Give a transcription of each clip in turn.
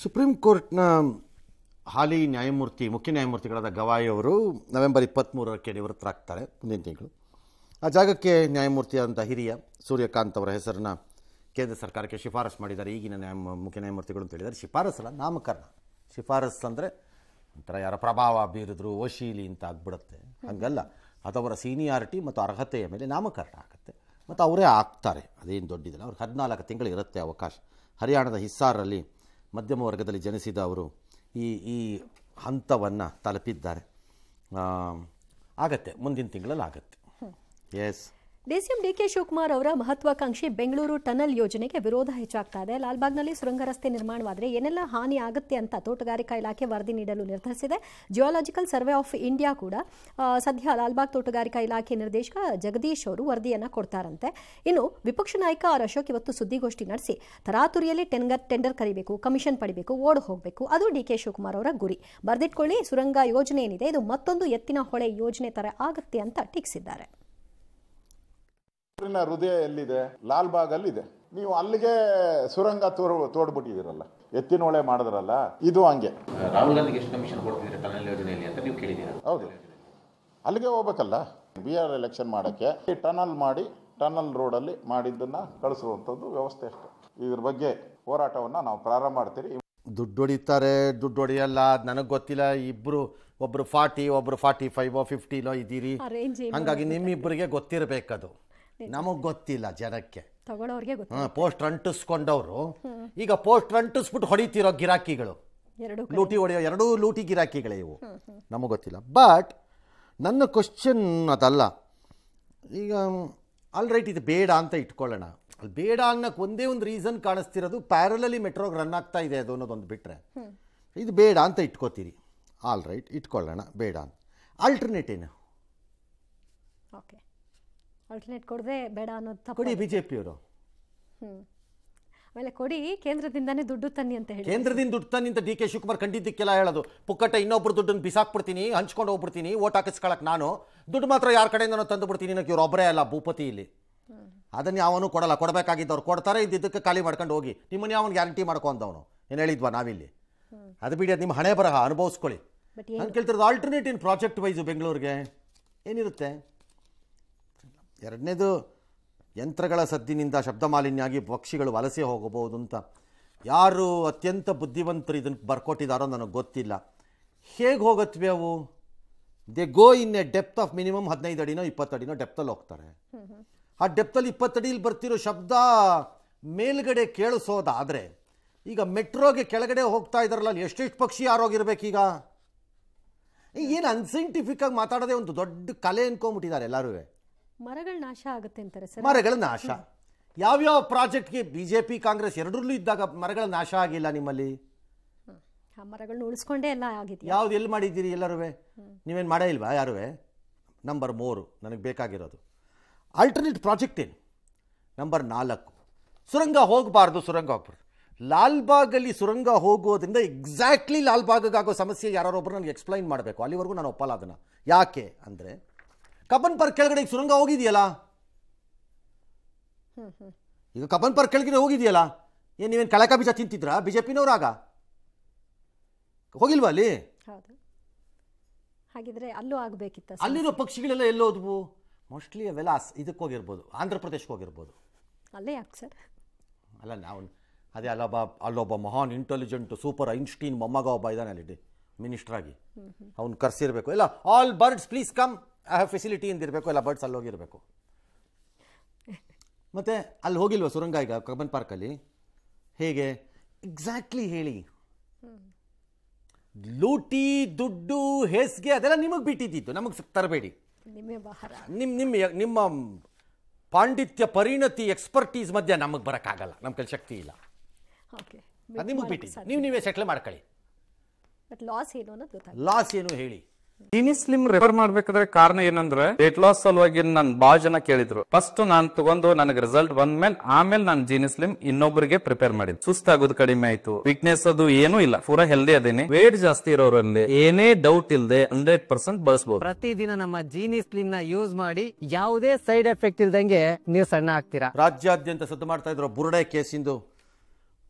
Supreme ಕೋರ್ಟ್ನ ಹಾಲಿ ನ್ಯಾಯಮೂರ್ತಿ ಮುಖ್ಯ ನ್ಯಾಯಮೂರ್ತಿಗಳಾದ ಗವಾಯಿ ಅವರು ನವೆಂಬರ್ 23ಕ್ಕೆ ನಿವೃತ್ತರಾಗ್ತಾರೆ ಮುಂದಿನ ತಿಂಗಳು. ಆ ಜಾಗಕ್ಕೆ ನ್ಯಾಯಮೂರ್ತಿಯಾದಂಥ ಹಿರಿಯ ಸೂರ್ಯಕಾಂತ್ ಅವರ ಹೆಸರನ್ನು ಕೇಂದ್ರ ಸರ್ಕಾರಕ್ಕೆ ಶಿಫಾರಸು ಮಾಡಿದ್ದಾರೆ. ಈಗಿನ ಮುಖ್ಯ ನ್ಯಾಯಮೂರ್ತಿಗಳು ಅಂತ ಹೇಳಿದ್ದಾರೆ. ಶಿಫಾರಸಲ್ಲ, ನಾಮಕರಣ. ಶಿಫಾರಸು ಅಂದರೆ ಒಂಥರ ಯಾರ ಪ್ರಭಾವ ಬೀರಿದ್ರು ವಶೀಲಿ ಅಂತ ಆಗ್ಬಿಡುತ್ತೆ, ಹಂಗಲ್ಲ. ಅದವರ ಸೀನಿಯಾರಿಟಿ ಮತ್ತು ಅರ್ಹತೆಯ ಮೇಲೆ ನಾಮಕರಣ ಆಗುತ್ತೆ ಮತ್ತು ಅವರೇ ಆಗ್ತಾರೆ. ಅದೇನು ದೊಡ್ಡದಿಲ್ಲ. ಅವ್ರಿಗೆ 14 ತಿಂಗಳು ಇರುತ್ತೆ ಅವಕಾಶ. ಹರಿಯಾಣದ ಹಿಸ್ಸಾರಲ್ಲಿ ಮಧ್ಯಮ ವರ್ಗದಲ್ಲಿ ಜನಿಸಿದ ಅವರು ಈ ಹಂತವನ್ನು ತಲುಪಿದ್ದಾರೆ. ಆಗತ್ತೆ, ಮುಂದಿನ ತಿಂಗಳಲ್ಲಿ ಆಗತ್ತೆ. ಎಸ್. ಡಿಸಿಎಂ ಡಿಕೆ ಶಿವಕುಮಾರ್ ಅವರ ಮಹತ್ವಾಕಾಂಕ್ಷಿ ಬೆಂಗಳೂರು ಟನಲ್ ಯೋಜನೆಗೆ ವಿರೋಧ ಹೆಚ್ಚಾಗ್ತಾ ಇದೆ. ಲಾಲ್ಬಾಗ್ನಲ್ಲಿ ಸುರಂಗ ರಸ್ತೆ ನಿರ್ಮಾಣವಾದರೆ ಏನೆಲ್ಲ ಹಾನಿ ಆಗುತ್ತೆ ಅಂತ ತೋಟಗಾರಿಕಾ ಇಲಾಖೆ ವರದಿ ನೀಡಲು ನಿರ್ಧರಿಸಿದೆ. ಜಿಯೋಲಾಜಿಕಲ್ ಸರ್ವೆ ಆಫ್ ಇಂಡಿಯಾ ಕೂಡ ಸದ್ಯ ಲಾಲ್ಬಾಗ್ ತೋಟಗಾರಿಕಾ ಇಲಾಖೆ ನಿರ್ದೇಶಕ ಜಗದೀಶ್ ಅವರು ವರದಿಯನ್ನು ಕೊಡ್ತಾರಂತೆ. ಇನ್ನು ವಿಪಕ್ಷ ನಾಯಕ ಆರ್ ಅಶೋಕ್ ಇವತ್ತು ಸುದ್ದಿಗೋಷ್ಠಿ ನಡೆಸಿ ತರಾತುರಿಯಲ್ಲಿ ಟೆಂಡರ್ ಕರಿಬೇಕು, ಕಮಿಷನ್ ಪಡಿಬೇಕು, ಓಡ್ ಹೋಗಬೇಕು, ಅದು ಡಿಕೆ ಶಿವಕುಮಾರ್ ಅವರ ಗುರಿ. ಬರೆದಿಟ್ಕೊಳ್ಳಿ, ಸುರಂಗ ಯೋಜನೆ ಏನಿದೆ ಇದು ಮತ್ತೊಂದು ಎತ್ತಿನ ಹೊಳೆ ಯೋಜನೆ ತರ ಆಗುತ್ತೆ ಅಂತ ಟೀಕಿಸಿದ್ದಾರೆ. ಹೃದಯ ಎಲ್ಲಿದೆ? ಲಾಲ್ಬಾಗ್ ಅಲ್ಲಿದೆ. ನೀವು ಅಲ್ಲಿಗೆ ಸುರಂಗ ತೋಡ್ಬಿಟ್ಟಿದ್ದೀರಲ್ಲ, ಎತ್ತಿನೊಳೆ ಮಾಡಿದ್ರಲ್ಲ, ಇದು ಹಂಗೆ. ರಾಹುಲ್ ಗಾಂಧಿಗೆ ಎಷ್ಟು ಕಮಿಷನ್ ಕೊಡ್ತಿದ್ರೆ ಟನಲ್ ಯೋಜನೆಯಲ್ಲಿ ಅಂತ ನೀವು ಕೇಳಿದ್ದೀರಾ? ಹೌದು, ಅಲ್ಲಿಗೆ ಹೋಗ್ಬೇಕಲ್ಲ. ಬಿಆರ್ ಎಲೆಕ್ಷನ್ ಮಾಡೋಕ್ಕೆ ಈ ಟನಲ್ ಮಾಡಿ ಟನಲ್ ರೋಡಲ್ಲಿ ಮಾಡಿದ್ದನ್ನು ಕಳಿಸುವಂಥದ್ದು ವ್ಯವಸ್ಥೆ ಅಷ್ಟೇ. ಇದ್ರ ಬಗ್ಗೆ ಹೋರಾಟವನ್ನು ನಾವು ಪ್ರಾರಂಭ ಮಾಡ್ತೀರಿ. ದುಡ್ಡು ಹೊಡಿತಾರೆ, ದುಡ್ಡು ಹೊಡೆಯಲ್ಲ, ನನಗೆ ಗೊತ್ತಿಲ್ಲ. ಒಬ್ಬರು 40, ಒಬ್ಬರು 45 50 ಇದ್ದೀರಿ. ಹಾಗಾಗಿ ನಿಮ್ಮಿಬ್ಬರಿಗೆ ಗೊತ್ತಿರಬೇಕದು, ನಮಗೆ ಗೊತ್ತಿಲ್ಲ. ಜನಕ್ಕೆ ಪೋಸ್ಟರ್ ಅಂಟಿಸ್ಕೊಂಡವರು ಈಗ ಪೋಸ್ಟರ್ ಅಂಟಿಸ್ಬಿಟ್ಟು ಹೊಡಿತಿರೋ ಗಿರಾಕಿಗಳು, ಲೂಟಿ ಹೊಡೆಯೋ ಎರಡೂ ಲೂಟಿ ಗಿರಾಕಿಗಳೇ ಇವು. ನಮಗೆ ಗೊತ್ತಿಲ್ಲ. ಬಟ್ ನನ್ನ ಕ್ವಶನ್ ಅದಲ್ಲ. ಈಗ ಆಲ್ ರೈಟ್, ಇದು ಬೇಡ ಅಂತ ಇಟ್ಕೊಳ್ಳೋಣ. ಅಲ್ಲಿ ಬೇಡ ಅನ್ನೋಕ್ಕೆ ಒಂದೇ ಒಂದು ರೀಸನ್ ಕಾಣಿಸ್ತಿರೋದು, ಪ್ಯಾರಲಲ್ಲಿ ಮೆಟ್ರೋಗೆ ರನ್ ಆಗ್ತಾ ಇದೆ ಅದು ಅನ್ನೋದೊಂದು ಬಿಟ್ಟರೆ ಇದು ಬೇಡ ಅಂತ ಇಟ್ಕೋತೀರಿ. ಆಲ್ ರೈಟ್, ಇಟ್ಕೊಳ್ಳೋಣ, ಬೇಡ ಅಂತ. ಆಲ್ಟರ್ನೇಟ್ ಏನು? ಓಕೆ, ಆಲ್ಟರ್ನೇಟ್ ಕೊಡದೆ ಬೇಡ ಅನ್ನೋದು ಕೊಡಿ ಬಿಜೆಪಿಯವರು. ಆಮೇಲೆ ಕೊಡಿ, ಕೇಂದ್ರದಿಂದಾನೇ ದುಡ್ಡು ತನ್ನಿ ಅಂತ ಹೇಳಿ. ಕೇಂದ್ರದಿಂದ ದುಡ್ಡು ತನ್ನಿ ಅಂತ ಡಿ ಕೆ ಶಿವಕುಮಾರ್ ಖಂಡಿತಕ್ಕೆಲ್ಲ ಹೇಳೋದು. ಪುಕ್ಕಟ್ಟೆ ಇನ್ನೊಬ್ರು ದುಡ್ಡನ್ನು ಬಿಸಾಕ್ಬಿಡ್ತೀನಿ, ಹಂಚ್ಕೊಂಡು ಹೋಗ್ಬಿಡ್ತೀನಿ, ಓಟ್ ಹಾಕಿಸ್ಕೊಳಕ್ಕೆ ನಾನು ದುಡ್ಡು ಮಾತ್ರ ಯಾರ ಕಡೆಯಿಂದನೋ ತಂದು ಬಿಡ್ತೀನಿ. ನನಗೆ ಇವ್ರು ಒಬ್ಬರೇ ಅಲ್ಲ ಭೂಪತಿ ಇಲ್ಲಿ. ಅದನ್ನು ಯಾವನು ಕೊಡಲ್ಲ. ಕೊಡಬೇಕಾಗಿದ್ದವ್ರು ಕೊಡ್ತಾರೆ, ಇದ್ದಿದ್ದಕ್ಕೆ ಖಾಲಿ ಮಾಡ್ಕೊಂಡು ಹೋಗಿ. ನಿಮ್ಮನ್ನು ಯಾವನು ಗ್ಯಾರಂಟಿ ಮಾಡ್ಕೊಂಡವನು ಏನು ಹೇಳಿದ್ವಾ ನಾವಿಲ್ಲಿ? ಅದು ಬಿಡಿ, ಅದು ನಿಮ್ಮ ಹಣೆ ಬರಹ, ಅನುಭವಿಸ್ಕೊಳ್ಳಿ. ನಾನು ಕೇಳ್ತಿರೋದು ಆಲ್ಟರ್ನೇಟ್ ಇನ್ ಪ್ರಾಜೆಕ್ಟ್ ವೈಸು ಬೆಂಗಳೂರಿಗೆ ಏನಿರುತ್ತೆ? ಎರಡನೇದು, ಯಂತ್ರಗಳ ಸದ್ದಿನಿಂದ ಶಬ್ದ ಮಾಲಿನ್ಯ ಆಗಿ ಪಕ್ಷಿಗಳು ವಲಸೆ ಹೋಗಬಹುದು ಅಂತ ಯಾರು ಅತ್ಯಂತ ಬುದ್ಧಿವಂತರು ಇದನ್ನು ಬರ್ಕೊಟ್ಟಿದ್ದಾರೋ ನನಗೆ ಗೊತ್ತಿಲ್ಲ. ಹೇಗೆ ಹೋಗತ್ವೆ ಅವು? They go in a depth of minimum 15 ಅಡಿನೋ 20 ಅಡಿನೋ ಡೆಪ್ತಲ್ಲಿ ಹೋಗ್ತಾರೆ. ಆ ಡೆಪ್ತಲ್ಲಿ 20 ಅಡಿಯಲ್ಲಿ ಬರ್ತಿರೋ ಶಬ್ದ ಮೇಲ್ಗಡೆ ಕೇಳಿಸೋದಾದರೆ, ಈಗ ಮೆಟ್ರೋಗೆ ಕೆಳಗಡೆ ಹೋಗ್ತಾ ಇದ್ದಾರಲ್ಲ, ಅಲ್ಲಿ ಎಷ್ಟೆಷ್ಟು ಪಕ್ಷಿ ಯಾರೋಗಿರ್ಬೇಕೀಗ? ಏನು ಅನ್ಸೈಂಟಿಫಿಕ್ ಆಗಿ ಮಾತಾಡೋದೇ ಒಂದು ದೊಡ್ಡ ಕಲೆ ಅನ್ಕೊಂಬಿಟ್ಟಿದ್ದಾರೆ ಎಲ್ಲರೂ. ಮರಗಳ ನಾಶ ಆಗುತ್ತೆ ಅಂತಾರೆ ಸರ್. ಮರಗಳ ನಾಶ ಯಾವ್ಯಾವ ಪ್ರಾಜೆಕ್ಟ್ಗೆ ಬಿಜೆಪಿ ಕಾಂಗ್ರೆಸ್ ಎರಡರಲ್ಲೂ ಇದ್ದಾಗ ಮರಗಳ ನಾಶ ಆಗಿಲ್ಲ ನಿಮ್ಮಲ್ಲಿ? ಮರಗಳನ್ನ ಉಳಿಸ್ಕೊಂಡೇ ಎಲ್ಲ ಆಗಿದೆಯಾ? ಯಾವ್ದು ಎಲ್ಲಿ ಮಾಡಿದ್ದೀರಿ ಎಲ್ಲರೂ? ನೀವೇನು ಮಾಡೇ ಇಲ್ವಾ ಯಾರೂ? ನಂಬರ್ 3 ನನಗೆ ಬೇಕಾಗಿರೋದು ಆಲ್ಟರ್ನೇಟ್ ಪ್ರಾಜೆಕ್ಟ್ ಏನು? ನಂಬರ್ 4, ಸುರಂಗ ಹೋಗಬಾರ್ದು. ಸುರಂಗ ಹೋಗ್ಬಾರ್ದು. ಲಾಲ್ಬಾಗಲ್ಲಿ ಸುರಂಗ ಹೋಗೋದ್ರಿಂದ ಎಕ್ಸಾಕ್ಟ್ಲಿ ಲಾಲ್ಬಾಗಾಗೋ ಸಮಸ್ಯೆ ಯಾರೊಬ್ಬರು ನನಗೆ ಎಕ್ಸ್ಪ್ಲೈನ್ ಮಾಡಬೇಕು. ಅಲ್ಲಿವರೆಗೂ ನಾನು ಒಪ್ಪಲ್ಲ ಅದನ್ನು. ಯಾಕೆ ಅಂದರೆ, ಕಬ್ಬನ್ ಪಾರ್ಕ್ ಕೆಳಗಡೆ ಸುರಂಗ ಹೋಗಿದೆಯಲ್ಲ, ಈಗ ಕಬ್ಬನ್ ಪಾರ್ಕ್ ಕೆಳಗಡೆ ಹೋಗಿದೆಯಲ್ಲ, ಏನು ನೀವೇನು ಕಳಕ ಬೀಜ ತಿಂತಿದ್ರಾ ಬಿಜೆಪಿನವರಾಗ? ಹೋಗಿಲ್ವಾ ಅಲ್ಲಿ? ಹಾಗಿದ್ರೆ ಅಲ್ಲೂ ಆಗಬೇಕಿತ್ತು. ಅಲ್ಲಿರೋ ಪಕ್ಷಿಗಳೆಲ್ಲ ಎಲ್ಲೋದ್ವು? ಮೋಸ್ಟ್ಲಿ ಅವೆಲ್ಲ ಇದಕ್ಕೆ ಹೋಗಿರ್ಬೋದು, ಆಂಧ್ರ ಪ್ರದೇಶಕ್ಕೆ ಹೋಗಿರ್ಬೋದು. ಅಲ್ಲೇ ಯಾಕೆ ಸರ್? ಅಲ್ಲ, ನಾವು ಅದೇ ಅಲ್ಲೊಬ್ಬ ಮಹಾನ್ ಇಂಟೆಲಿಜೆಂಟ್ ಸೂಪರ್ ಐನ್ಸ್ಟೀನ್ ಮೊಮ್ಮಗ ಒಬ್ಬ ಇದ್ದಾನೆ ಅಲ್ಲಿ ಮಿನಿಸ್ಟರ್ ಆಗಿ. ಅವ್ನು ಕರ್ಸಿರ್ಬೇಕು. ಇಲ್ಲ, all birds please come, I have facility ಅಂದಿರಬೇಕು. ಎಲ್ಲ ಬರ್ಡ್ಸ್ ಅಲ್ಲಿ ಹೋಗಿರಬೇಕು. ಮತ್ತೆ ಅಲ್ಲಿ ಹೋಗಿಲ್ವ ಸುರಂಗ ಈಗ ಕಬ್ಬನ್ ಪಾರ್ಕಲ್ಲಿ? ಹೇಗೆ ಎಕ್ಸಾಕ್ಟ್ಲಿ ಹೇಳಿ? ಲೂಟಿ, ದುಡ್ಡು, ಹೇಸ್ಗೆ ಅದೆಲ್ಲ ನಿಮಗೆ ಬಿಟ್ಟಿದ್ದು, ನಮಗೆ ತರಬೇಡಿ. ನಿಮ್ಮ ಪಾಂಡಿತ್ಯ, ಪರಿಣತಿ, ಎಕ್ಸ್ಪರ್ಟೀಸ್ ಮಧ್ಯೆ ನಮಗೆ ಬರೋಕ್ಕಾಗಲ್ಲ. ನಮ್ಮ ಕೈಲಿ ಶಕ್ತಿ ಇಲ್ಲ. ಅದು ನಿಮಗೆ ಬಿಟ್ಟಿದ್ದು. ನೀವೇ ಸೆಟ್ಲ್ ಮಾಡ್ಕೊಳ್ಳಿ. ಲಾಸ್ ಏನು ಹೇಳಿ? ಜೀನಿ ಸ್ಲಿಮ್ ರೆಫರ್ ಮಾಡ್ಬೇಕಾದ್ರೆ ಕಾರಣ ಏನಂದ್ರೆ, ವೇಟ್ ಲಾಸ್ ಸಲುವಾಗಿ ನನ್ ಬಾಳ ಜನ ಕೇಳಿದ್ರು. ಫಸ್ಟ್ ನಾನ್ ತಗೊಂಡು ನನಗೆ ರಿಸಲ್ಟ್ ಬಂದ್ಮೇಲೆ ಆಮೇಲೆ ನಾನು ಜೀನಿ ಸ್ಲಿಮ್ ಇನ್ನೊಬ್ಬರಿಗೆ ಪ್ರಿಪೇರ್ ಮಾಡಿದ್. ಸುಸ್ತಾಗೋದು ಕಡಿಮೆ ಆಯ್ತು, ವೀಕ್ನೆಸ್ ಅದು ಏನೂ ಇಲ್ಲ, ಪೂರಾ ಹೆಲ್ದಿ ಅದೇನೆ. ವೇಟ್ ಜಾಸ್ತಿ ಇರೋರಲ್ಲಿ ಏನೇ ಡೌಟ್ ಇಲ್ಲದೆ 100% ಬಳಸಬಹುದು. ಪ್ರತಿದಿನ ನಮ್ಮ ಜೀನಿ ಸ್ಲಿಮ್ ನ ಯೂಸ್ ಮಾಡಿ ಯಾವುದೇ ಸೈಡ್ ಎಫೆಕ್ಟ್ ಇಲ್ದಂಗೆ ನೀವು ಸಣ್ಣ ಆಗ್ತೀರಾ. ರಾಜ್ಯಾದ್ಯಂತ ಸದ್ದು ಮಾಡ್ತಾ ಇದ್ರು ಬುರುಡೆ ಕೇಸಿಂದು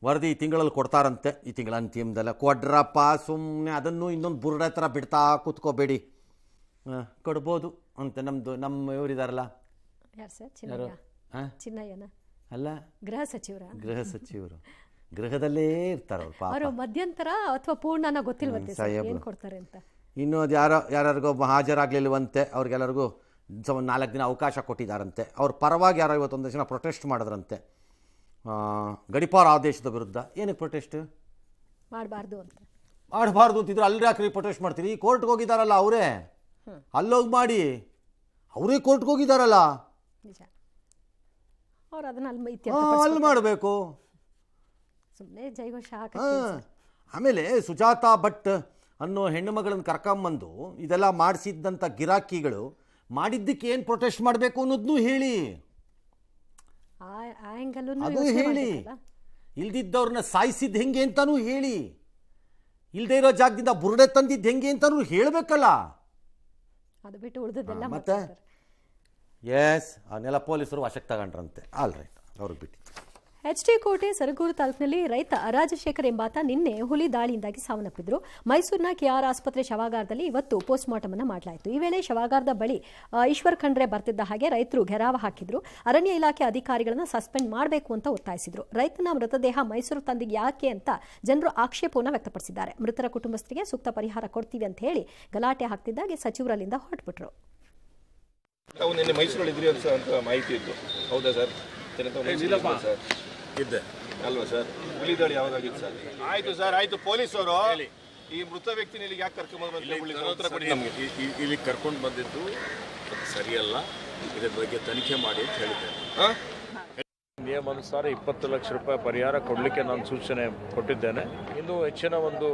ವರದಿ ಈ ತಿಂಗಳಲ್ಲಿ ಕೊಡ್ತಾರಂತೆ, ಈ ತಿಂಗಳ ಅಂತಿಮದಲ್ಲ. ಕೊಡ್ರಪ್ಪ, ಸುಮ್ಮನೆ ಅದನ್ನು ಇನ್ನೊಂದು ಬುರುಡೆ ಥರ ಬಿಡ್ತಾ ಕೂತ್ಕೋಬೇಡಿ. ಕೊಡ್ಬೋದು ಅಂತ ನಮ್ಮ ಇವರಿದಾರಲ್ಲ, ಯಾರು ಸರ್? ಯಾರು? ಚಿನ್ನಯ್ಯನ ಅಲ್ಲ, ಗೃಹ ಸಚಿವರು ಗೃಹದಲ್ಲೇ ಇರ್ತಾರೆ ಅವ್ರು ಪಾಪ. ಅವರು ಮಧ್ಯಂತರ ಅಥವಾ ಪೂರ್ಣನ ಗೊತ್ತಿಲ್ವಂತೆ ಏನು ಕೊಡ್ತಾರೆ ಅಂತ. ಇನ್ನು ಅದು ಯಾರಿಗೋ ಹಾಜರಾಗಲಿಲ್ವಂತೆ, ಅವ್ರಿಗೆಲ್ಲರಿಗೂ ಒಂದು 4 ದಿನ ಅವಕಾಶ ಕೊಟ್ಟಿದ್ದಾರಂತೆ. ಅವ್ರ ಪರವಾಗಿ ಯಾರೋ ಇವತ್ತೊಂದು ದಿನ ಪ್ರೊಟೆಸ್ಟ್ ಮಾಡಿದ್ರಂತೆ ಗಡಿಪಾರ ಆದೇಶದ ವಿರುದ್ಧ. ಏನಕ್ಕೆ ಪ್ರೊಟೆಸ್ಟ್ ಮಾಡಬಾರ್ದು ಅಂತಿದ್ರು. ಅಲ್ಲಿ ಯಾಕ್ರಿ ಪ್ರೊಟೆಸ್ಟ್ ಮಾಡ್ತೀರಿ? ಕೋರ್ಟ್ಗೆ ಹೋಗಿದ್ದಾರಲ್ಲ ಅವರೇ, ಅಲ್ಲೋಗಿ ಮಾಡಿ. ಅವರೇ ಕೋರ್ಟ್ಗೆ ಹೋಗಿದ್ದಾರಲ್ಲ, ನಿಜ. ಅವ್ರು ಅದನ್ನ ಅಲ್ಲಿ ಮಾಡಬೇಕು. ಸುಮ್ಮನೆ ಜೈಘೋಷ. ಆಮೇಲೆ ಸುಜಾತಾ ಭಟ್ ಅನ್ನೋ ಹೆಣ್ಣು ಮಗಳನ್ನು ಕರ್ಕೊಂಬಂದು ಇದೆಲ್ಲ ಮಾಡಿಸಿದ್ದಂಥ ಗಿರಾಕಿಗಳು ಮಾಡಿದ್ದಕ್ಕೆ ಏನು ಪ್ರೊಟೆಸ್ಟ್ ಮಾಡಬೇಕು ಅನ್ನೋದನ್ನೂ ಹೇಳಿ, ಅದು ಹೇಳಿ. ಇಲ್ದಿದ್ದವ್ರನ್ನ ಸಾಯಿಸಿದ್ದು ಹೆಂಗೆ ಅಂತಾನೂ ಹೇಳಿ, ಇಲ್ಲದೆ ಇರೋ ಜಾಗದಿಂದ ಬುರುಡೆ ತಂದಿದ್ದು ಹೆಂಗೆ ಅಂತಾನೂ ಹೇಳಬೇಕಲ್ಲ. ಅದು ಬಿಟ್ಟು ಉಳಿದದ್ದೆಲ್ಲ ಮತ್ತೆ ಎಸ್ ಅವನ್ನೆಲ್ಲ ಪೊಲೀಸರು ವಶಕ್ಕೆ ತಗೊಂಡ್ರಂತೆ. ಆಲ್ ರೈಟ್, ಅವ್ರಿಗೆ ಬಿಟ್ಟಿತ್ತು. HT ಕೋಟೆ ಸರಗೂರು ತಾಲೂಕಿನಲ್ಲಿ ರೈತ ರಾಜಶೇಖರ್ ಎಂಬಾತ ನಿನ್ನೆ ಹುಲಿ ದಾಳಿಯಿಂದಾಗಿ ಸಾವನ್ನಪ್ಪಿದ್ರು. ಮೈಸೂರಿನ KR ಆಸ್ಪತ್ರೆ ಶವಾಗಾರದಲ್ಲಿ ಇವತ್ತು ಪೋಸ್ಟ್ ಮಾರ್ಟಮ್ ಅನ್ನು ಮಾಡಲಾಯಿತು. ಈ ವೇಳೆ ಶವಾಗಾರದ ಬಳಿ ಈಶ್ವರ್ ಖಂಡ್ರೆ ಬರ್ತಿದ್ದ ಹಾಗೆ ರೈತರು ಘೆರಾವ ಹಾಕಿದ್ರು. ಅರಣ್ಯ ಇಲಾಖೆ ಅಧಿಕಾರಿಗಳನ್ನ ಸಸ್ಪೆಂಡ್ ಮಾಡಬೇಕು ಅಂತ ಒತ್ತಾಯಿಸಿದ್ರು. ರೈತನ ಮೃತದೇಹ ಮೈಸೂರು ತಂದಿಗೆ ಯಾಕೆ ಅಂತ ಜನರು ಆಕ್ಷೇಪವನ್ನು ವ್ಯಕ್ತಪಡಿಸಿದ್ದಾರೆ. ಮೃತರ ಕುಟುಂಬಸ್ಥರಿಗೆ ಸೂಕ್ತ ಪರಿಹಾರ ಕೊಡ್ತೀವಿ ಅಂತ ಹೇಳಿ ಗಲಾಟೆ ಹಾಕ್ತಿದ್ದಾಗೆ ಸಚಿವರಲ್ಲಿಂದ ಹೊರಟ್ಬಿಟ್ರು. ಮೈಸೂರಲ್ಲಿ ಇದ್ರಿ ಅಂತ ಮಾಹಿತಿ ಇತ್ತು, ಹೌದಾ ಸರ್? ಇದ್ದೆ ಅಲ್ವಾ ಸರ್? ಹುಲಿ ದಾಳಿ ಯಾವ್ದಾಗಿತ್ತು ಸರ್? ಆಯ್ತು ಸರ್, ಆಯ್ತು. ಪೊಲೀಸವರು ಈ ಮೃತ ವ್ಯಕ್ತಿನ ಇಲ್ಲಿಗೆ ಯಾಕೆ ಕರ್ಕೊಂಡ್ಬಂದು ಇಲ್ಲಿ ಕರ್ಕೊಂಡು ಬಂದಿದ್ದು ಸರಿಯಲ್ಲ, ಇದ್ರ ಬಗ್ಗೆ ತನಿಖೆ ಮಾಡಿ ಅಂತ ಹೇಳಿದ್ದೇನೆ. ನಿಯಮಾನುಸಾರ 20 ಲಕ್ಷ ರೂಪಾಯಿ ಪರಿಹಾರ ಕೊಡಲಿಕ್ಕೆ ನಾನು ಸೂಚನೆ ಕೊಟ್ಟಿದ್ದೇನೆ. ಇನ್ನು ಹೆಚ್ಚಿನ ಒಂದು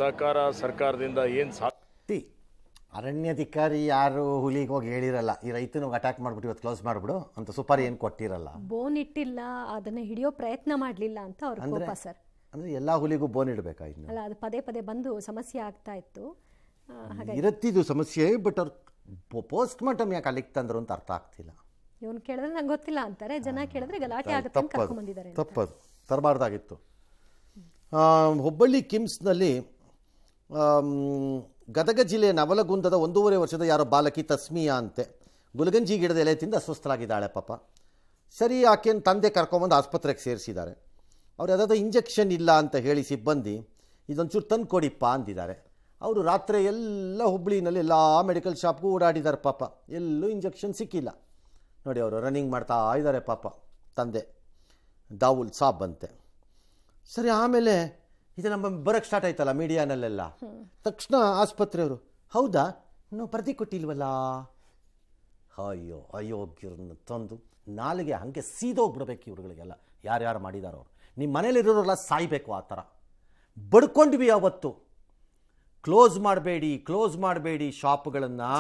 ಸಹಕಾರ ಸರ್ಕಾರದಿಂದ ಏನು ಸಾಧ್ಯ. ಅರಣ್ಯಾಧಿಕಾರಿ ಯಾರು ಹುಲಿಗೆ ಹೋಗಿ ಹೇಳಿರಲ್ಲ, ಈ ರೈತನ ಅಟ್ಯಾಕ್ ಮಾಡ್ಬಿಟ್ಟು ಇವತ್ತು ಕ್ಲೋಸ್ ಮಾಡ್ಬಿಡು ಅಂತ ಸುಪಾರಿ ಏನು ಕೊಟ್ಟಿರಲ್ಲ, ಬೋನ್ ಇಟ್ಟಿಲ್ಲ, ಅದನ್ನ ಹಿಡಿಯೋ ಪ್ರಯತ್ನ ಮಾಡಲಿಲ್ಲ ಅಂತ ಅವ್ರ ಕೋಪ ಸರ್. ಅಂದ್ರೆ ಎಲ್ಲಾ ಹುಲಿಗೂ ಬೋನ್ ಇಡಬೇಕಾಗಿತ್ತು ಅಲ್ಲ, ಅದು ಪದೇ ಪದೇ ಬಂದು ಸಮಸ್ಯೆ ಆಗ್ತಾ ಇತ್ತು. ಇರತ್ತಿದ್ದು ಸಮಸ್ಯೆ. ಬಟ್ ಅವ್ರು ಪೋಸ್ಟ್ ಮಾರ್ಟಮ್ ಯಾಕೆ ಅಲ್ಲಿಗೆ ತಂದ್ರು ಅಂತ ಅರ್ಥ ಆಗ್ತಿಲ್ಲ. ಇವನು ಕೇಳಿದ್ರೆ ನಂಗೆ ಗೊತ್ತಿಲ್ಲ ಅಂತಾರೆ, ಜನ ಕೇಳಿದ್ರೆ ಗಲಾಟೆ ಆಗುತ್ತೆ ಅಂತ ಕರ್ಕೊಂಡು ಬಂದಿದ್ದಾರೆ. ತಪ್ಪದು, ತರಬಾರ್ದಾಗಿತ್ತು. ಹುಬ್ಬಳ್ಳಿ ಕಿಮ್ಸ್ನಲ್ಲಿ ಗದಗ ಜಿಲ್ಲೆಯ ನವಲಗುಂದದ 1.5 ವರ್ಷದ ಯಾರೋ ಬಾಲಕಿ ತಸ್ಮಿಯಾ ಅಂತೆ ಗುಲಗಂಜಿ ಗಿಡದ ಎಲೆ ತಿಂದು ಅಸ್ವಸ್ಥರಾಗಿದ್ದಾಳೆ ಪಾಪ. ಸರಿ, ಆಕೆಯನ್ನು ತಂದೆ ಕರ್ಕೊಂಬಂದು ಆಸ್ಪತ್ರೆಗೆ ಸೇರಿಸಿದ್ದಾರೆ. ಅವ್ರು ಯಾವುದಾದ್ರು ಇಂಜೆಕ್ಷನ್ ಇಲ್ಲ ಅಂತ ಹೇಳಿ ಸಿಬ್ಬಂದಿ ಇದೊಂಚೂರು ತಂದು ಕೊಡಿಪ್ಪ ಅಂದಿದ್ದಾರೆ. ಅವರು ರಾತ್ರಿ ಎಲ್ಲ ಹುಬ್ಬಳ್ಳಿನಲ್ಲಿ ಎಲ್ಲ ಮೆಡಿಕಲ್ ಶಾಪ್ಗೂ ಓಡಾಡಿದ್ದಾರೆ ಪಾಪ, ಎಲ್ಲೂ ಇಂಜೆಕ್ಷನ್ ಸಿಕ್ಕಿಲ್ಲ. ನೋಡಿ, ಅವರು ರನ್ನಿಂಗ್ ಮಾಡ್ತಾ ಇದ್ದಾರೆ ಪಾಪ, ತಂದೆ ದಾವುಲ್ ಸಾಬ್ ಅಂತೆ. ಸರಿ, ಆಮೇಲೆ ಇದು ನಮ್ಮ ಬರೋಕ್ಕೆ ಸ್ಟಾರ್ಟ್ ಆಯ್ತಲ್ಲ ಮೀಡಿಯಾನಲ್ಲೆಲ್ಲ. ತಕ್ಷಣ ಆಸ್ಪತ್ರೆಯವರು, ಹೌದಾ ಇನ್ನೂ ವರದಿ ಕೊಟ್ಟಿಲ್ವಲ್ಲ. ಅಯ್ಯೋ ಅಯೋಗ್ಯರನ್ನ ತಂದು ನಾಲಿಗೆ ಹಾಗೆ ಸೀದೋಗ್ಬಿಡ್ಬೇಕು ಇವ್ರುಗಳಿಗೆಲ್ಲ. ಯಾರ್ಯಾರು ಮಾಡಿದಾರೋ ಅವರು. ನಿಮ್ಮ ಮನೇಲಿರೋರೆಲ್ಲ ಸಾಯ್ಬೇಕು ಆ ಥರ. ಬಡ್ಕೊಂಡ್ವಿ ಅವತ್ತು. ಕ್ಲೋಸ್ ಮಾಡಬೇಡಿ ಶಾಪ್ಗಳನ್ನು,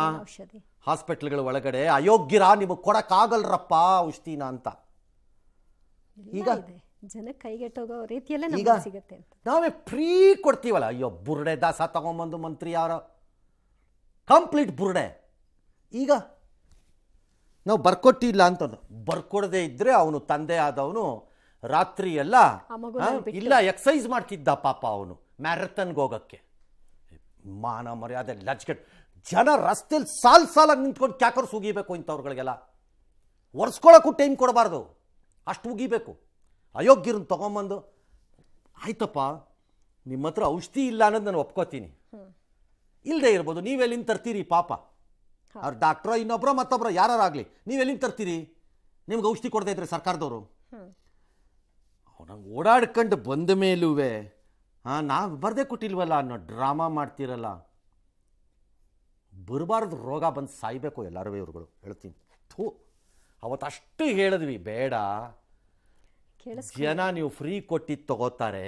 ಹಾಸ್ಪಿಟ್ಲ್ಗಳ ಒಳಗಡೆ. ಅಯೋಗ್ಯರ ನಿಮಗೆ ಕೊಡಕ್ಕಾಗಲ್ರಪ್ಪ ಔಷಧಿನ ಅಂತ. ಈಗ ಜನ ಕೈಗೆಟ್ಟೋಗೋ ರೀತಿಯಲ್ಲೇ ನಮಗೆ ಸಿಗುತ್ತೆ ಅಂತ ನಾವೇ ಫ್ರೀ ಕೊಡ್ತೀವಲ್ಲ. ಅಯ್ಯೋ, ಬುರುಡೆ ದಾಸ ತಗೊಂಬಂದು ಮಂತ್ರಿ ಯಾರ ಕಂಪ್ಲೀಟ್ ಬುರುಡೆ. ಈಗ ನಾವು ಬರ್ಕೊಟ್ಟಿಲ್ಲ ಅಂತಂದು, ಬರ್ಕೊಡದೆ ಇದ್ರೆ ಅವನು ತಂದೆ ಆದವನು ರಾತ್ರಿ ಎಲ್ಲ ಇಲ್ಲ ಎಕ್ಸಸೈಸ್ ಮಾಡ್ತಿದ್ದ ಪಾಪ. ಅವನು ಮ್ಯಾರಥನ್ಗೆ ಹೋಗೋಕ್ಕೆ ಮಾನ ಮರ್ಯಾದೆ ಲಜ್ಗೆಟ್. ಜನ ರಸ್ತೆಯಲ್ಲಿ ಸಾಲಾಗಿ ನಿಂತ್ಕೊಂಡು ಕ್ಯಾಕರ್ಸ್ ಉಗಿಬೇಕು ಇಂಥವ್ರುಗಳಿಗೆಲ್ಲ. ಒರೆಸ್ಕೊಳ್ಳೋಕ್ಕೂ ಟೈಮ್ ಕೊಡಬಾರ್ದು, ಅಷ್ಟು ಉಗಿಬೇಕು. ಅಯೋಗ್ಯರನ್ನು ತೊಗೊಂಬಂದು, ಆಯ್ತಪ್ಪ ನಿಮ್ಮ ಹತ್ರ ಔಷಧಿ ಇಲ್ಲ ಅನ್ನೋದು ನಾನು ಒಪ್ಕೋತೀನಿ, ಇಲ್ಲದೆ ಇರ್ಬೋದು, ನೀವೆಲ್ಲಿಂದ ತರ್ತೀರಿ ಪಾಪ. ಅವ್ರ ಡಾಕ್ಟ್ರೋ ಇನ್ನೊಬ್ಬರೋ ಮತ್ತೊಬ್ಬರೋ ಯಾರಾಗಲಿ, ನೀವೆಲ್ಲಿಂದ ತರ್ತೀರಿ? ನಿಮ್ಗೆ ಔಷಧಿ ಕೊಡ್ತಾ ಇದ್ರೆ ಸರ್ಕಾರದವರು. ನಂಗೆ ಓಡಾಡ್ಕೊಂಡು ಬಂದ ಮೇಲೂ ನಾವು ಬರದೇ ಕೊಟ್ಟಿಲ್ವಲ್ಲ ಅನ್ನೋ ಡ್ರಾಮಾ ಮಾಡ್ತಿರಲ್ಲ. ಬರಬಾರ್ದು ರೋಗ ಬಂದು ಸಾಯ್ಬೇಕು ಎಲ್ಲರೂ ಇವ್ರುಗಳು. ಹೇಳ್ತೀನಿ, ಅವತ್ತು ಅಷ್ಟು ಹೇಳಿದ್ವಿ, ಬೇಡ ಜನ ನೀವು ಫ್ರೀ ಕೊಟ್ಟಿದ್ದು ತಗೋತಾರೆ.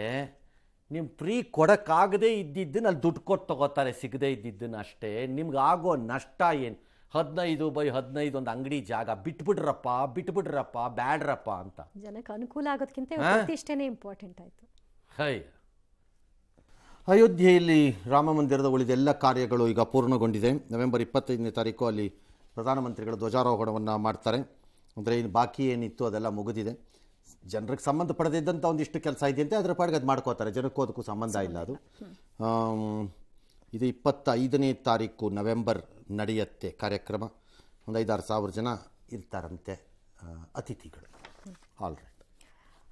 ನೀವು ಫ್ರೀ ಕೊಡೋಕ್ಕಾಗದೇ ಇದ್ದಿದ್ದನ್ನು ಅಲ್ಲಿ ದುಡ್ಡು ಕೊಟ್ಟು ತಗೋತಾರೆ, ಸಿಗದೇ ಇದ್ದಿದ್ದನ್ನು ಅಷ್ಟೇ. ನಿಮ್ಗೆ ಆಗೋ ನಷ್ಟ ಏನು? 15x15 ಒಂದು ಅಂಗಡಿ ಜಾಗ ಬಿಟ್ಬಿಡ್ರಪ್ಪ ಬ್ಯಾಡ್ರಪ್ಪ ಅಂತ. ಜನಕ್ಕೆ ಅನುಕೂಲ ಆಗೋದಕ್ಕಿಂತ ಇಷ್ಟೇ ಇಂಪಾರ್ಟೆಂಟ್ ಆಯಿತು. ಅಯೋಧ್ಯೆಯಲ್ಲಿ ರಾಮ ಮಂದಿರದ ಉಳಿದ ಎಲ್ಲ ಕಾರ್ಯಗಳು ಈಗ ಪೂರ್ಣಗೊಂಡಿದೆ. ನವೆಂಬರ್ 25ನೇ ತಾರೀಕು ಅಲ್ಲಿ ಪ್ರಧಾನಮಂತ್ರಿಗಳು ಧ್ವಜಾರೋಹಣವನ್ನು ಮಾಡ್ತಾರೆ. ಅಂದರೆ ಇನ್ನು ಬಾಕಿ ಏನಿತ್ತು ಅದೆಲ್ಲ ಮುಗಿದಿದೆ. ಜನರಿಗೆ ಸಂಬಂಧಪಡದಿದ್ದಂಥ ಒಂದಿಷ್ಟು ಕೆಲಸ ಇದೆಯಂತೆ, ಅದರ ಪಾಡಿಗೆ ಅದು ಮಾಡ್ಕೋತಾರೆ, ಜನಕ್ಕೂ ಅದಕ್ಕೂ ಸಂಬಂಧ ಇಲ್ಲ ಅದು. ಇದು 25ನೇ ತಾರೀಕು ನವೆಂಬರ್ ನಡೆಯುತ್ತೆ ಕಾರ್ಯಕ್ರಮ. ಒಂದು 5-6 ಸಾವಿರ ಜನ ಇರ್ತಾರಂತೆ ಅತಿಥಿಗಳು. All right.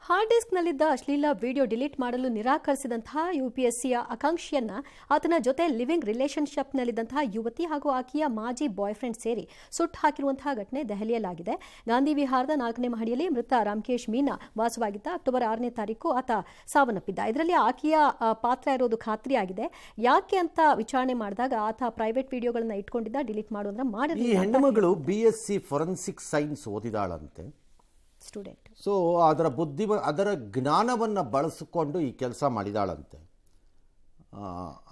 ಹಾರ್ಡ್ ಡಿಸ್ಕ್ನಲ್ಲಿದ್ದ ಅಶ್ಲೀಲ ವಿಡಿಯೋ ಡಿಲೀಟ್ ಮಾಡಲು ನಿರಾಕರಿಸಿದಂತಹ UPSCಯ ಆಕಾಂಕ್ಷಿಯನ್ನ ಆತನ ಜೊತೆ ಲಿವಿಂಗ್ ರಿಲೇಷನ್ಶಿಪ್ನಲ್ಲಿದ್ದಂತಹ ಯುವತಿ ಹಾಗೂ ಆಕೆಯ ಮಾಜಿ ಬಾಯ್ ಫ್ರೆಂಡ್ ಸೇರಿ ಸುಟ್ಟು ಹಾಕಿರುವಂತಹ ಘಟನೆ ದೆಹಲಿಯಲ್ಲಾಗಿದೆ. ಗಾಂಧಿ ವಿಹಾರದ 4ನೇ ಮಹಡಿಯಲ್ಲಿ ಮೃತ ರಾಮಕೇಶ್ ಮೀನಾ ವಾಸವಾಗಿದ್ದ. ಅಕ್ಟೋಬರ್ 6ನೇ ತಾರೀಕು ಆತ ಸಾವನ್ನಪ್ಪಿದ್ದ. ಇದರಲ್ಲಿ ಆಕೆಯ ಪಾತ್ರ ಇರೋದು ಖಾತ್ರಿಯಾಗಿದೆ. ಯಾಕೆ ಅಂತ ವಿಚಾರಣೆ ಮಾಡಿದಾಗ ಆತ ಪ್ರೈವೇಟ್ ವಿಡಿಯೋಗಳನ್ನ ಇಟ್ಕೊಂಡಿದ್ದ, ಡಿಲೀಟ್ ಮಾಡೋದ್ರ ಮಾಡಿರಲಿಲ್ಲ. ಈ ಹೆಣ್ಣುಮಗಳು BSc ಫೊರೆನ್ಸಿಕ್ ಸೈನ್ಸ್ ಓದಿದಾಳಂತೆ. ಸ್ಟೂಡೆಂಟ್. ಸೊ ಅದರ ಜ್ಞಾನವನ್ನು ಬಳಸಿಕೊಂಡು ಈ ಕೆಲಸ ಮಾಡಿದಾಳಂತೆ.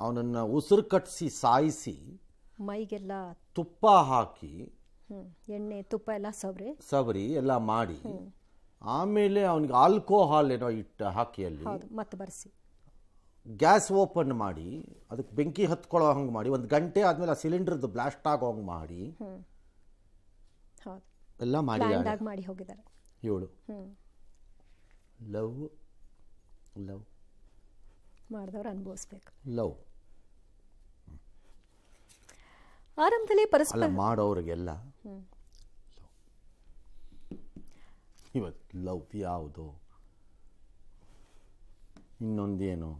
ಅವನನ್ನು ಉಸಿರು ಕಟ್ಟಿಸಿ ಸಾಯಿಸಿ ಮೈಗೆಲ್ಲ ತುಪ್ಪ ಹಾಕಿ ಎಣ್ಣೆ ತುಪ್ಪ ಎಲ್ಲ ಸವರಿ ಎಲ್ಲ ಮಾಡಿ ಆಮೇಲೆ ಅವನಿಗೆ ಆಲ್ಕೋಹಾಲ್ ಏನೋ ಹಾಕಿ ಅಲ್ಲಿ ಮತ್ತೆ ಬರೆಸಿ ಗ್ಯಾಸ್ ಓಪನ್ ಮಾಡಿ ಅದಕ್ಕೆ ಬೆಂಕಿ ಹತ್ಕೊಳ್ಳೋ ಹಂಗೆ ಮಾಡಿ 1 ಗಂಟೆ ಆದಮೇಲೆ ಆ ಸಿಲಿಂಡರ್ದು ಬ್ಲಾಸ್ಟ್ ಆಗೋ ಹಂಗೆ ಮಾಡಿ ಎಲ್ಲ ಮಾಡಿ ಹೋಗಿದ್ದಾರೆ. ಇವಳು ಲವ್ ಮಾಡಿದವರು ಅನುಭವಿಸ್ಬೇಕು. ಲವ್ ಆರಂಭದಲ್ಲಿ ಪರಸ್ಪರ ಮಾಡೋರಿಗೆಲ್ಲ ಇವತ್ತು ಲವ್ ಯಾವುದು, ಇನ್ನೊಂದೇನು,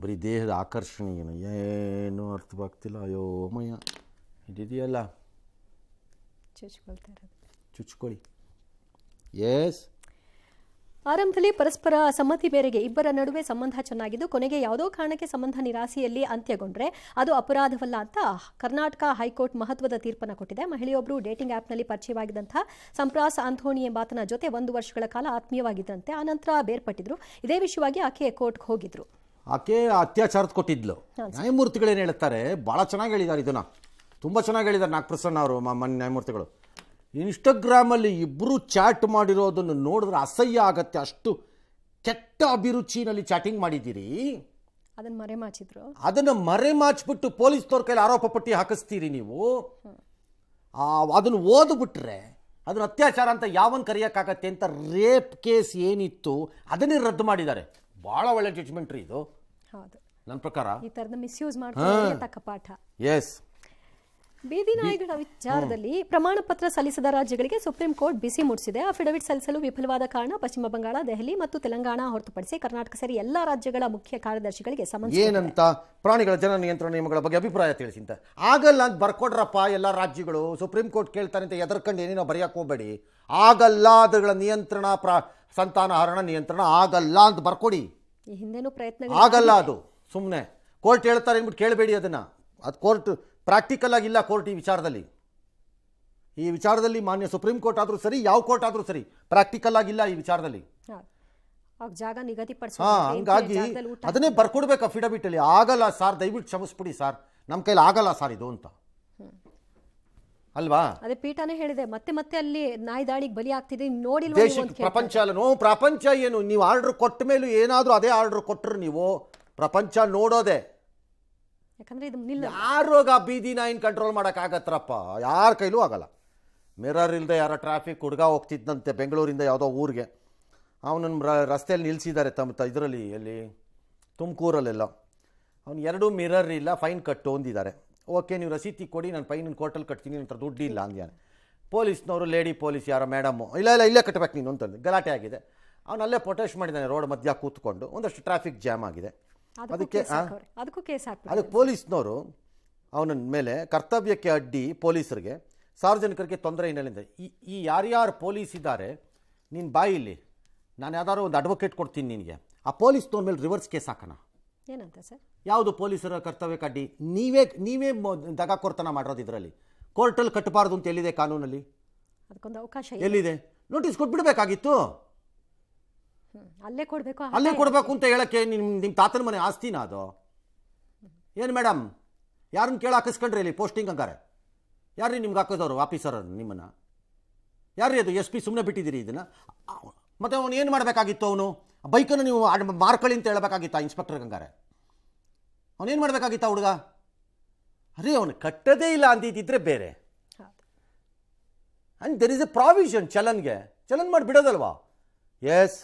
ಬರೀ ದೇಹದ ಆಕರ್ಷಣೆ ಏನು ಅರ್ಥವಾಗ್ತಿಲ್ಲ. ಅಯ್ಯೋ ಮಯ್ಯ ಇದಿದೆಯಲ್ಲ, ಚುಚ್ಕೊಳ್ಳಿ. ಎಸ್. ಆರಂಭದಲ್ಲಿ ಪರಸ್ಪರ ಸಮ್ಮತಿ ಮೇರೆಗೆ ಇಬ್ಬರ ನಡುವೆ ಸಂಬಂಧ ಚೆನ್ನಾಗಿದ್ದು ಕೊನೆಗೆ ಯಾವುದೋ ಕಾರಣಕ್ಕೆ ಸಂಬಂಧ ನಿರಾಸೆಯಲ್ಲಿ ಅಂತ್ಯಗೊಂಡ್ರೆ ಅದು ಅಪರಾಧವಲ್ಲ ಅಂತ ಕರ್ನಾಟಕ ಹೈಕೋರ್ಟ್ ಮಹತ್ವದ ತೀರ್ಪನ್ನು ಕೊಟ್ಟಿದೆ. ಮಹಿಳೆಯೊಬ್ಬರು ಡೇಟಿಂಗ್ ಆ್ಯಪ್ನಲ್ಲಿ ಪರಿಚಯವಾಗಿದ್ದಂತಹ ಸಂಪ್ರಾಸ್ ಆಂಥೋನಿ ಎಂಬಾತನ ಜೊತೆ 1 ವರ್ಷಗಳ ಕಾಲ ಆತ್ಮೀಯವಾಗಿದ್ದಂತೆ. ಆನಂತರ ಬೇರ್ಪಟ್ಟಿದ್ರು. ಇದೇ ವಿಷಯವಾಗಿ ಆಕೆ ಕೋರ್ಟ್ಗೆ ಹೋಗಿದ್ರು. ಆಕೆ ಅತ್ಯಾಚಾರದ ಕೊಟ್ಟಿದ್ಲು. ನ್ಯಾಯಮೂರ್ತಿಗಳೇನು ಹೇಳ್ತಾರೆ, ಭಾಳ ಚೆನ್ನಾಗಿ ಹೇಳಿದ್ದಾರೆ, ಇದನ್ನ ತುಂಬ ಚೆನ್ನಾಗಿ ಹೇಳಿದ್ದಾರೆ ನಾಗಪ್ರಸನ್ನ ಅವರು ನ್ಯಾಯಮೂರ್ತಿಗಳು. ಇನ್ಸ್ಟಾಗ್ರಾಮಲ್ಲಿ ಇಬ್ಬರು ಚಾಟ್ ಮಾಡಿರೋದನ್ನು ನೋಡಿದ್ರೆ ಅಸಹ್ಯ ಆಗತ್ತೆ. ಅಷ್ಟು ಕೆಟ್ಟ ಅಭಿರುಚಿನಲ್ಲಿ ಚಾಟಿಂಗ್ ಮಾಡಿದ್ದೀರಿ. ಅದನ್ನು ಮರೆಮಾಚಿಬಿಟ್ಟು ಪೊಲೀಸ್ನವ್ರ ಕೈಲಿ ಆರೋಪ ಪಟ್ಟಿ ಹಾಕಿಸ್ತೀರಿ ನೀವು. ಅದನ್ನು ಓದ್ಬಿಟ್ರೆ ಅದನ್ನು ಅತ್ಯಾಚಾರ ಅಂತ ಯಾವನ್ ಕರೆಯೋಕ್ಕಾಗತ್ತೆ ಅಂತ ರೇಪ್ ಕೇಸ್ ಏನಿತ್ತು ಅದನ್ನೇ ರದ್ದು ಮಾಡಿದ್ದಾರೆ. ಭಾಳ ಒಳ್ಳೆ ಜಡ್ಜ್ಮೆಂಟ್ ರೀ ಇದು ನನ್ನ ಪ್ರಕಾರ. ಎಸ್. ಬೀದಿ ನಾಯಿಗಳ ವಿಚಾರದಲ್ಲಿ ಪ್ರಮಾಣ ಪತ್ರ ಸಲ್ಲಿಸದ ರಾಜ್ಯಗಳಿಗೆ ಸುಪ್ರೀಂ ಕೋರ್ಟ್ ಬಿಸಿ ಮುಟ್ಟಿಸಿದೆ. ಅಫಿಡವಿಟ್ ಸಲ್ಲಿಸಲು ವಿಫಲವಾದ ಕಾರಣ ಪಶ್ಚಿಮ ಬಂಗಾಳ, ದೆಹಲಿ ಮತ್ತು ತೆಲಂಗಾಣ ಹೊರತುಪಡಿಸಿ ಕರ್ನಾಟಕ ಸೇರಿ ಎಲ್ಲಾ ರಾಜ್ಯಗಳ ಮುಖ್ಯ ಕಾರ್ಯದರ್ಶಿಗಳಿಗೆ ಸಮನ್ಸ್ ಏನಂತ ಪ್ರಾಣಿಗಳ ಜನ ನಿಯಂತ್ರಣ ನಿಯಮಗಳ ಬಗ್ಗೆ ಅಭಿಪ್ರಾಯ ತಿಳಿಸಿಂತ ಆಗಲ್ಲ ಅಂತ ಬರ್ಕೊಡ್ರಪ್ಪ. ಎಲ್ಲ ರಾಜ್ಯಗಳು ಸುಪ್ರೀಂ ಕೋರ್ಟ್ ಕೇಳ್ತಾರೆ ಅಂತ ಎದರ್ಕೊಂಡು ಏನೇನೋ ಬರೆಯಕ್ಕೆ ಹೋಗಬೇಡಿ. ಆಗಲ್ಲ, ಅದಗಳ ನಿಯಂತ್ರಣ ಸಂತಾನ ಹರಣ ನಿಯಂತ್ರಣ ಆಗಲ್ಲ ಅಂತ ಬರ್ಕೊಡಿ. ಈ ಹಿಂದೆನೂ ಪ್ರಯತ್ನ ಆಗಲ್ಲ, ಅದು ಸುಮ್ಮನೆ ಕೋರ್ಟ್ ಹೇಳ್ತಾರೆ ಅಂದ್ಬಿಟ್ಟು ಕೇಳಬೇಡಿ ಅದನ್ನ. ಅದು ಕೋರ್ಟ್ ಪ್ರಾಕ್ಟಿಕಲ್ ಆಗಿಲ್ಲ. ಕೋರ್ಟ್ ಈ ವಿಚಾರದಲ್ಲಿ ಮಾನ್ಯ ಸುಪ್ರೀಂ ಕೋರ್ಟ್ ಆದರೂ ಸರಿ, ಯಾವ ಕೋರ್ಟ್ ಆದರೂ ಸರಿ, ಪ್ರಾಕ್ಟಿಕಲ್ ಆಗಿಲ್ಲ ಈ ವಿಚಾರದಲ್ಲಿ. ಹಂಗಾಗಿ ಅದನ್ನೇ ಬರ್ಕೊಡ್ಬೇಕು ಅಫಿಡವಿಟ್ ಅಲ್ಲಿ. ಆಗಲ್ಲ ಸರ್, ದಯವಿಟ್ಟು ಕ್ಷಮಿಸ್ಬಿಡಿ ಸರ್, ನಮ್ಮ ಕೈಲಿ ಆಗಲ್ಲ ಸರ್ ಇದು ಅಂತ ಅಲ್ವಾ. ಅದೇ ಪೀಠನೇ ಹೇಳಿದೆ, ಮತ್ತೆ ಅಲ್ಲಿ ನಾಯಿ ದಾಳಿಗೆ ಬಲಿ ಆಗ್ತಿದೆ ನೋಡಿ. ಪ್ರಪಂಚ ಅಲ್ಲ, ಪ್ರಪಂಚ ಏನು, ನೀವು ಆರ್ಡರ್ ಕೊಟ್ಟ ಮೇಲೂ ಏನಾದರೂ ಅದೇ ಆರ್ಡರ್ ಕೊಟ್ಟರು ನೀವು ಪ್ರಪಂಚ ನೋಡೋದೆ. ಯಾರೋಗ ಬೀದಿ ನಾಯಿನ ಕಂಟ್ರೋಲ್ ಮಾಡೋಕ್ಕಾಗತ್ರಪ್ಪ, ಯಾರ ಕೈಲೂ ಆಗಲ್ಲ. ಮಿರರ್ ಇಲ್ಲದೆ ಯಾರೋ ಟ್ರಾಫಿಕ್ ಹುಡುಗ ಹೋಗ್ತಿದ್ದಂತೆ ಬೆಂಗಳೂರಿಂದ ಯಾವುದೋ ಊರಿಗೆ, ಅವನನ್ನು ರಸ್ತೆಯಲ್ಲಿ ನಿಲ್ಲಿಸಿದ್ದಾರೆ ಇದರಲ್ಲಿ, ಎಲ್ಲಿ ತುಮಕೂರಲ್ಲೆಲ್ಲ. ಅವ್ನು 2 ಮಿರರ್ ಇಲ್ಲ, ಫೈನ್ ಕಟ್ಟು ಅಂದಿದ್ದಾರೆ. ಓಕೆ, ನೀವು ರಸೀತಿ ಕೊಡಿ, ನಾನು ಫೈನ್ ಕೋರ್ಟಲ್ಲಿ ಕಟ್ತೀನಿ, ನಂತರ ದುಡ್ಡು ಇಲ್ಲ ಅಂದ್ಯಾನೆ. ಪೊಲೀಸ್ನವರು, ಲೇಡಿ ಪೊಲೀಸ್ ಯಾರೋ ಮೇಡಮ್ಮು, ಇಲ್ಲೇ ಕಟ್ಟಬೇಕು ನೀನು ಅಂತಂದು ಗಲಾಟೆ ಆಗಿದೆ. ಅವನಲ್ಲೇ ಪ್ರೊಟೆಸ್ಟ್ ಮಾಡಿದ್ದಾನೆ ರೋಡ್ ಮಧ್ಯ ಕೂತ್ಕೊಂಡು. ಒಂದಷ್ಟು ಟ್ರಾಫಿಕ್ ಜಾಮ್ ಆಗಿದೆ. ಅದಕ್ಕೆ ಪೊಲೀಸ್ನವರು ಅವನ ಮೇಲೆ ಕರ್ತವ್ಯಕ್ಕೆ ಅಡ್ಡಿ ಪೊಲೀಸರಿಗೆ, ಸಾರ್ವಜನಿಕರಿಗೆ ತೊಂದರೆ ಹಿನ್ನೆಲೆಯಿಂದ ಈ ಯಾರ್ಯಾರು ಪೊಲೀಸ್ ಇದ್ದಾರೆ ನೀನು ಬಾಯಿ ಇಲ್ಲಿ, ನಾನು ಯಾವ್ದಾದ್ರು ಒಂದು ಅಡ್ವೊಕೇಟ್ ಕೊಡ್ತೀನಿ ನಿನಗೆ, ಆ ಪೊಲೀಸ್ನವ್ರ ಮೇಲೆ ರಿವರ್ಸ್ ಕೇಸ್ ಹಾಕೋಣ. ಏನಂತ ಸರ್? ಯಾವುದು ಪೊಲೀಸರ ಕರ್ತವ್ಯಕ್ಕೆ ಅಡ್ಡಿ? ನೀವೇ ದಗಾಕೋರ್ತನ ಮಾಡಿರೋದು. ಇದರಲ್ಲಿ ಕೋರ್ಟಲ್ಲಿ ಕಟ್ಟಬಾರ್ದು ಅಂತ ಎಲ್ಲಿದೆ ಕಾನೂನಲ್ಲಿ? ಅದಕ್ಕೊಂದು ಅವಕಾಶ ಎಲ್ಲಿದೆ? ನೋಟಿಸ್ ಕೊಟ್ಬಿಡ್ಬೇಕಾಗಿತ್ತು. ಅಲ್ಲೇ ಕೊಡಬೇಕು ಅಂತ ಹೇಳಕ್ಕೆ ನಿಮ್ಮ ತಾತನ ಮನೆ ಆಸ್ತಿನ ಅದು? ಏನು ಮೇಡಮ್, ಯಾರನ್ನ ಕೇಳಿ ಹಾಕಿಸ್ಕೊಂಡ್ರಿ ಇಲ್ಲಿ ಪೋಸ್ಟಿಂಗ್ ಹಂಗಾರೆ? ಯಾರ್ರೀ ನಿಮ್ಗೆ ಹಾಕೋದವರು ಆಫೀಸರ್? ನಿಮ್ಮನ್ನು ಯಾರ್ರೀ ಅದು? SP ಸುಮ್ಮನೆ ಬಿಟ್ಟಿದ್ದೀರಿ ಇದನ್ನು. ಮತ್ತು ಅವನು ಏನು ಮಾಡಬೇಕಾಗಿತ್ತು? ಅವನು ಬೈಕನ್ನು ನೀವು ಮಾರ್ಕೊಳ್ಳಿ ಅಂತ ಹೇಳಬೇಕಾಗಿತ್ತಾ ಇನ್ಸ್ಪೆಕ್ಟರ್ಗೆ? ಹಂಗಾರೆ ಅವನೇನು ಮಾಡಬೇಕಾಗಿತ್ತ ಹುಡುಗ? ಅರೇ ಅವನು ಕಟ್ಟದೇ ಇಲ್ಲ ಅಂದಿದ್ದಿದ್ರೆ ಬೇರೆ. And there is a provision ಚಲನ್ಗೆ. ಚಲನ್ ಮಾಡಿ ಬಿಡೋದಲ್ವಾ? ಎಸ್